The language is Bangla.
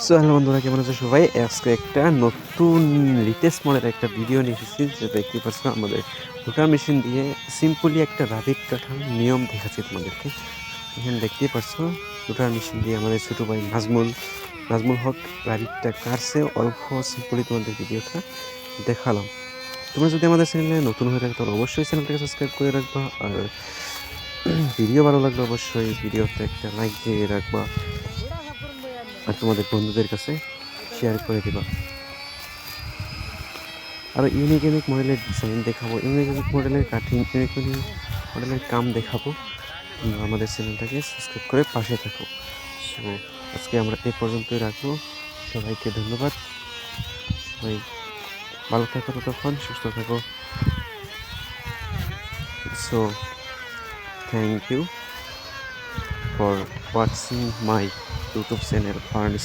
সো হ্যালো বন্ধুরা, কেমন আছো সবাই? আজকে একটা নতুন লেটেস্ট মডেলের একটা ভিডিও নিয়ে এসেছি। যে দেখতে পাচ্ছ, আমাদের রোটার মেশিন দিয়ে সিম্পলি একটা রাবিট কাটার নিয়ম দেখাচ্ছি তোমাদেরকে। এখানে দেখতেই পাচ্ছ, রোটার মেশিন দিয়ে আমাদের ছোটো ভাই নাজমুল হক রাবিটটা কাটছে। অল্প সিম্পলি তোমাদের ভিডিওটা দেখালাম। তোমরা যদি আমাদের চ্যানেলে নতুন হয়ে থাকো তাহলে অবশ্যই চ্যানেলটাকে সাবস্ক্রাইব করে রাখবা। আর ভিডিও ভালো লাগলে অবশ্যই ভিডিওতে একটা লাইক দিয়ে রাখবা, আর তোমাদের বন্ধুদের কাছে শেয়ার করে দিবা। আর ইউনিক ইউনিক মডেলের ডিজাইন দেখাবো, ইউনিক ইউনিক মডেলের কাটিং, ইউনিক ইউনিক মডেলের কাম দেখাবো। তোমরা আমাদের চ্যানেলটাকে সাবস্ক্রাইব করে পাশে থাকো। সো আজকে আমরা এই পর্যন্তই রাখবো। সবাইকে ধন্যবাদ। সবাই ভালো থাকো, ততক্ষণ সুস্থ থাকো। So thank you for watching my YouTube channel furniture.